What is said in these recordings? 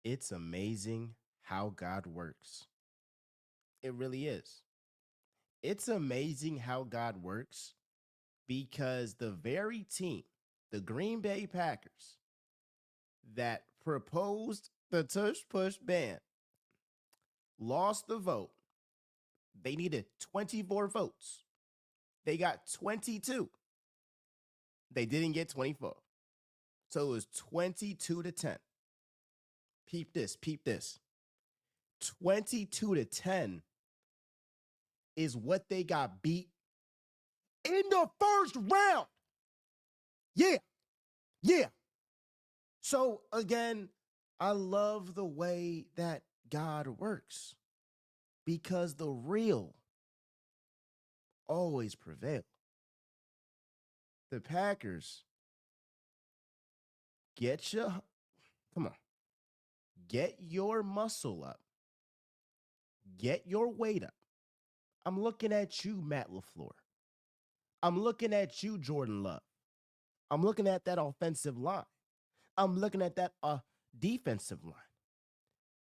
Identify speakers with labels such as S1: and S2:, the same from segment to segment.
S1: It's amazing how God works. It really is. It's amazing how God works because the very team, the Green Bay Packers, that proposed the Tush Push ban, lost the vote. They needed 24 votes. They got 22. They didn't get 24. So it was 22 to 10. Peep this, peep this. 22 to 10 is what they got beat in the first round. Yeah, yeah. So again, I love the way that God works because the real always prevail. The Packers get your come on, get your muscle up, get your weight up. I'm looking at you, Matt LaFleur. I'm looking at you, Jordan Love. I'm looking at that offensive line. I'm looking at that defensive line.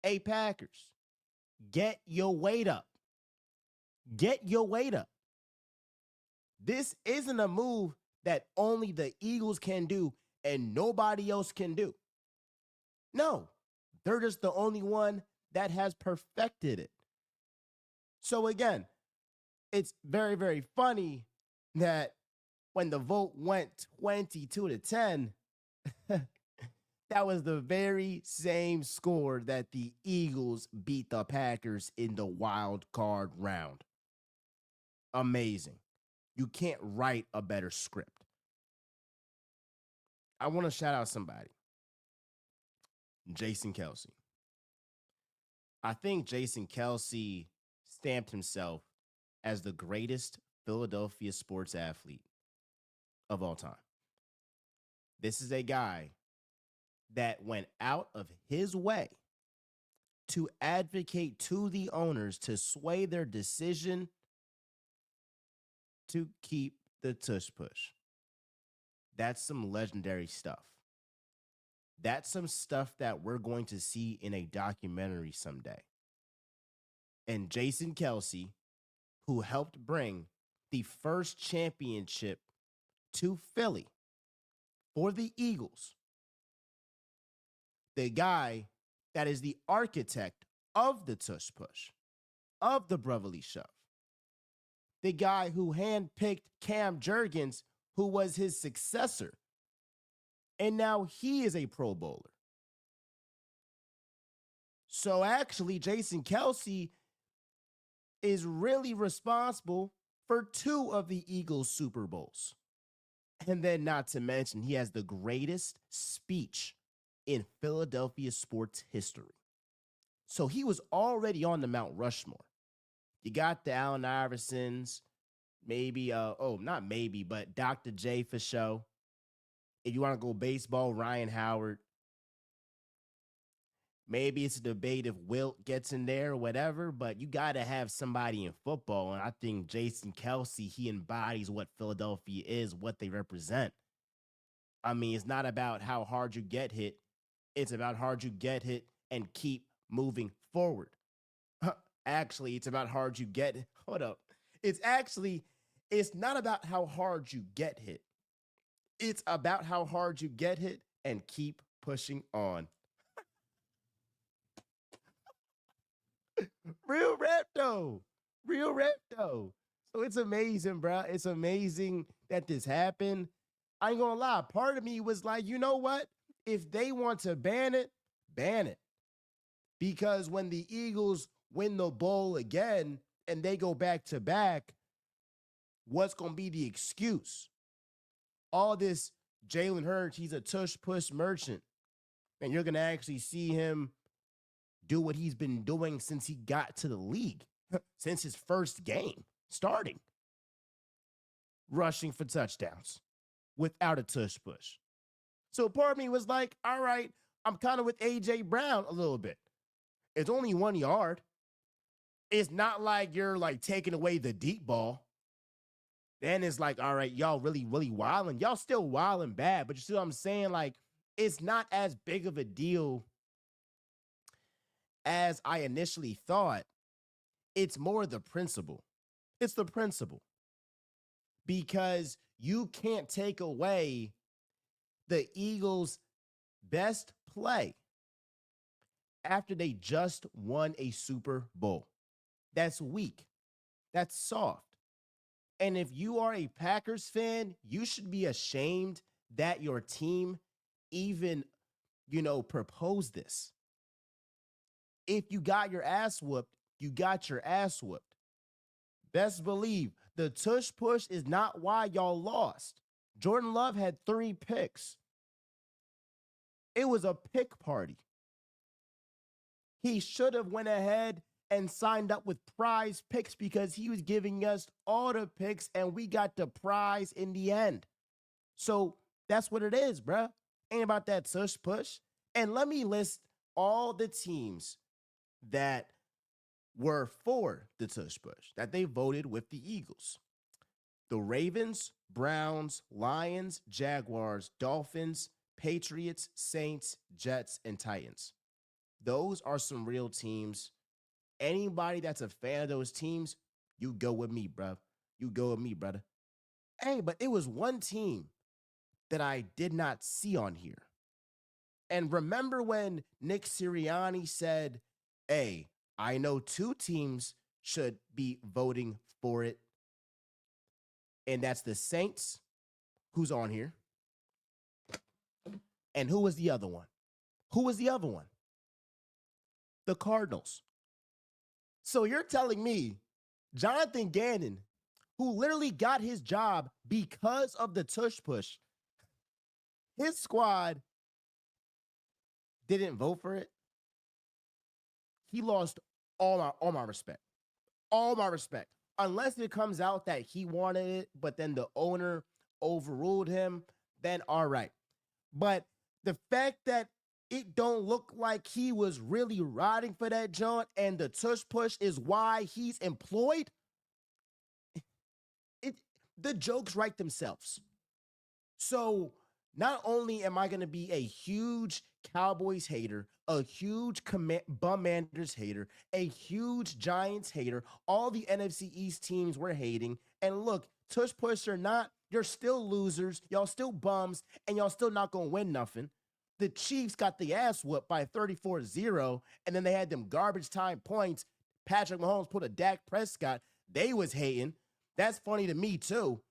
S1: Hey, Packers, get your weight up. Get your weight up. This isn't a move that only the Eagles can do and nobody else can do. No, they're just the only one that has perfected it. So again, it's very, very funny that when the vote went 22 to 10, that was the very same score that the Eagles beat the Packers in the wild card round. Amazing. You can't write a better script. I want to shout out somebody. Jason Kelce. I think Jason Kelce stamped himself as the greatest Philadelphia sports athlete of all time. This is a guy that went out of his way to advocate to the owners to sway their decision to keep the tush push. That's some legendary stuff. That's some stuff that we're going to see in a documentary someday. And Jason Kelce, who helped bring the first championship to Philly for the Eagles, the guy that is the architect of the tush push, of the brotherly shove, the guy who handpicked Cam Jurgens, who was his successor, and now he is a Pro Bowler. So actually, Jason Kelce is really responsible for two of the Eagles' Super Bowls. And then, not to mention, he has the greatest speech in Philadelphia sports history. So he was already on the Mount Rushmore. You got the Allen Iversons, maybe, not maybe, but Dr. J for show. If you want to go baseball, Ryan Howard. Maybe it's a debate if Wilt gets in there or whatever, but you got to have somebody in football. And I think Jason Kelce, he embodies what Philadelphia is, what they represent. I mean, it's not about how hard you get hit. It's about how hard you get hit and keep moving forward. Actually, it's about hard you get. Hold up. It's not about how hard you get hit. It's about how hard you get hit and keep pushing on. Real rap though. Real rap though. So it's amazing, bro. It's amazing that this happened. I ain't gonna lie. Part of me was like, you know what? If they want to ban it, ban it. Because when the Eagles win the bowl again and they go back to back, what's gonna be the excuse? All this Jaylen Hurts, he's a tush push merchant. And you're gonna actually see him do what he's been doing since he got to the league, since his first game starting, rushing for touchdowns without a tush push. So part of me was like, all right, I'm kind of with AJ Brown a little bit. It's only 1 yard. It's not like you're like taking away the deep ball. Then it's like, all right, y'all really, really wilding. Y'all still wilding bad, but you see what I'm saying? Like, it's not as big of a deal as I initially thought. It's more the principle. It's the principle because you can't take away the Eagles' best play after they just won a Super Bowl. That's weak. That's soft. And if you are a Packers fan, you should be ashamed that your team even, proposed this. If you got your ass whooped, you got your ass whooped. Best believe the tush push is not why y'all lost. Jordan Love had 3 picks. It was a pick party. He should have went ahead and signed up with prize picks because he was giving us all the picks and we got the prize in the end. So that's what it is, bruh. Ain't about that tush push. And let me list all the teams that were for the tush push, that they voted with the Eagles. The Ravens, Browns, Lions, Jaguars, Dolphins, Patriots, Saints, Jets, and Titans. Those are some real teams. Anybody that's a fan of those teams, you go with me, bruh. You go with me, brother. Hey, but it was one team that I did not see on here. And remember when Nick Sirianni said, hey, I know 2 teams should be voting for it. And that's the Saints, who's on here. And who was the other one? Who was the other one? The Cardinals. So you're telling me Jonathan Gannon, who literally got his job because of the tush push, his squad didn't vote for it? He lost all my respect. All my respect. Unless it comes out that he wanted it, but then the owner overruled him, then all right. But the fact that it don't look like he was really riding for that joint and the tush push is why he's employed, the jokes write themselves. So not only am I going to be a huge Cowboys hater, a huge Bummanders hater, a huge Giants hater, all the NFC East teams were hating. And look, tush push or not, you're still losers. Y'all still bums, and y'all still not going to win nothing. The Chiefs got the ass whooped by 34-0, and then they had them garbage time points. Patrick Mahomes put a Dak Prescott. They was hating. That's funny to me, too.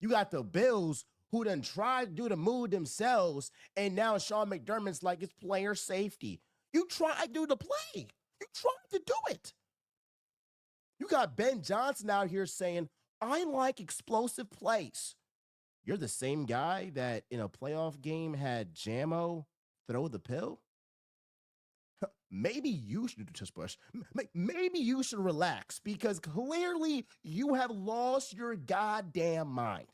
S1: You got the Bills who done tried to do the move themselves, and now Sean McDermott's like, it's player safety. You tried to do the play. You tried to do it. You got Ben Johnson out here saying, I like explosive plays. You're the same guy that in a playoff game had Jamo throw the pill? Maybe you should do tush push. Maybe you should relax because clearly you have lost your goddamn mind.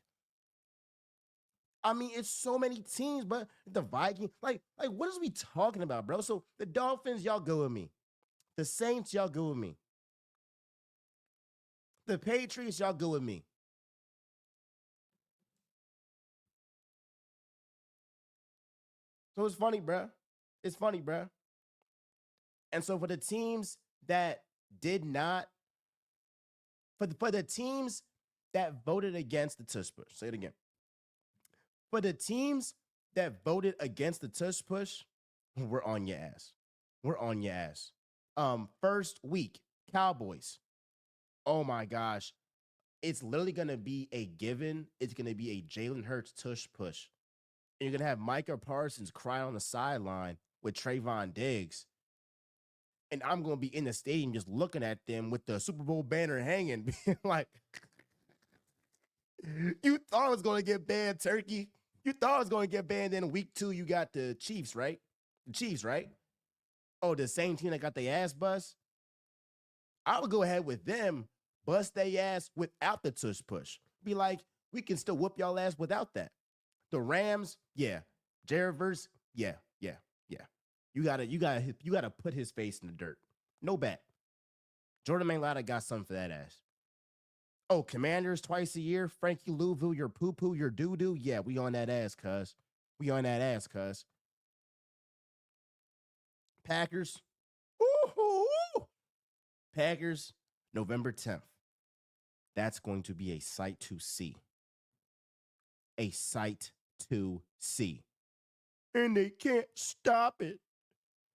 S1: I mean, it's so many teams, but the Vikings, like, what is we talking about, bro? So the Dolphins, y'all go with me. The Saints, y'all go with me. The Patriots, y'all go with me. So it's funny, bro. It's funny, bro. And so for the teams that did not, for the teams that voted against the tush push, say it again. For the teams that voted against the tush push, we're on your ass. We're on your ass. First week, Cowboys. Oh my gosh. It's literally gonna be a given. It's gonna be a Jaylen Hurts tush push. And you're gonna have Micah Parsons cry on the sideline with Trayvon Diggs. And I'm gonna be in the stadium just looking at them with the Super Bowl banner hanging, being like, you thought I was gonna get banned, Turkey. You thought I was going to get banned in week 2. You got the Chiefs, right? The Chiefs, right? Oh, the same team that got their ass bust? I would go ahead with them, bust their ass without the tush push. Be like, we can still whoop y'all ass without that. The Rams, yeah. Jared Verse, yeah. You gotta put his face in the dirt. No bet. Jordan Mailata got something for that ass. Oh, Commanders twice a year. Frankie Louisville, your poo-poo, your doo-doo. Yeah, we on that ass, cuz. We on that ass, cuz. Packers. Ooh. Packers, November 10th. That's going to be a sight to see. A sight to see. And they can't stop it.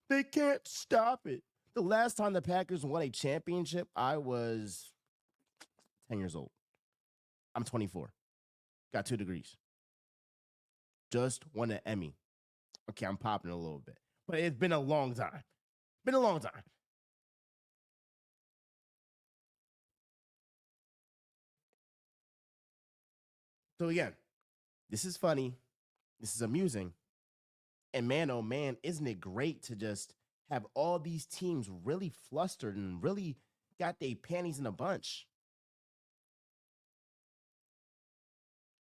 S1: They can't stop it. The last time the Packers won a championship, I was 10 years old. I'm 24. Got 2 degrees. Just won an Emmy. Okay, I'm popping a little bit. But it's been a long time. Been a long time. So again, this is funny. This is amusing. And man, oh man, isn't it great to just have all these teams really flustered and really got their panties in a bunch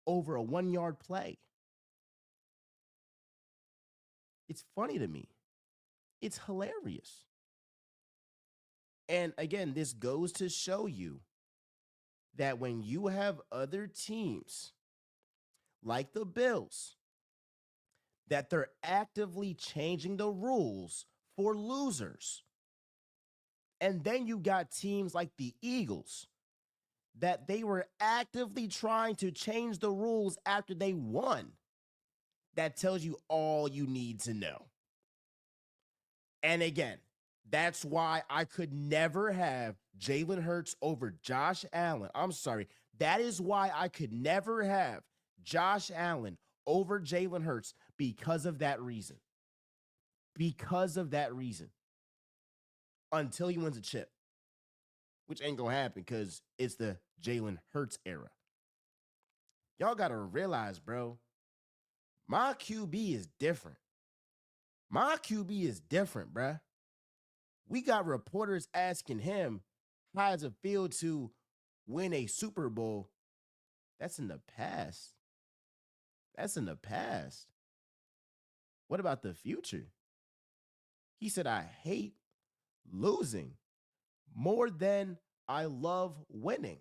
S1: over a 1 yard play? It's funny to me. It's hilarious. And again, this goes to show you that when you have other teams like the Bills, that they're actively changing the rules for losers. And then you got teams like the Eagles that they were actively trying to change the rules after they won. That tells you all you need to know. And again, that's why I could never have Jaylen Hurts over Josh Allen. I'm sorry. That is why I could never have Josh Allen over Jaylen Hurts because of that reason. Because of that reason. Until he wins a chip, which ain't gonna happen because it's the Jaylen Hurts era. Y'all gotta realize, bro, my QB is different. My QB is different, bruh. We got reporters asking him how does it feel to win a Super Bowl. That's in the past. That's in the past. What about the future? He said, I hate losing more than I love winning.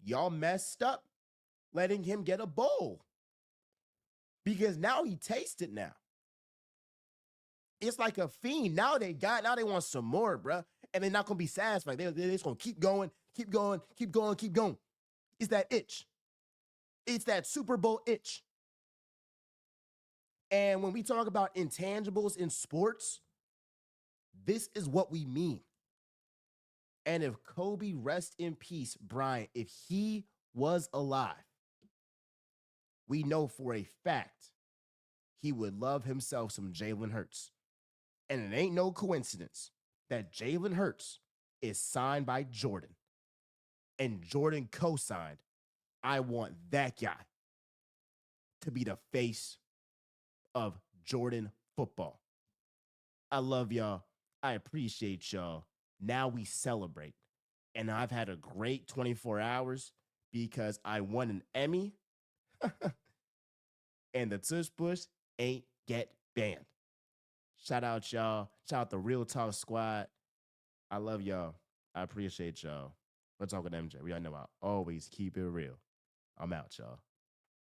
S1: Y'all messed up letting him get a bowl because now he tastes it now. It's like a fiend. Now they want some more, bruh. And they're not going to be satisfied. They're just going to keep going, keep going, keep going, keep going. It's that itch. It's that Super Bowl itch. And when we talk about intangibles in sports, this is what we mean. And if Kobe, rest in peace, Bryant, if he was alive, we know for a fact he would love himself some Jaylen Hurts. And it ain't no coincidence that Jaylen Hurts is signed by Jordan. And Jordan co-signed, I want that guy to be the face of Jordan football. I love y'all. I appreciate y'all. Now we celebrate. And I've had a great 24 hours because I won an Emmy and the Tush Push ain't get banned. Shout out y'all. Shout out the Real Talk Squad. I love y'all. I appreciate y'all. We're talking to MJ. We all know I always keep it real. I'm out, y'all.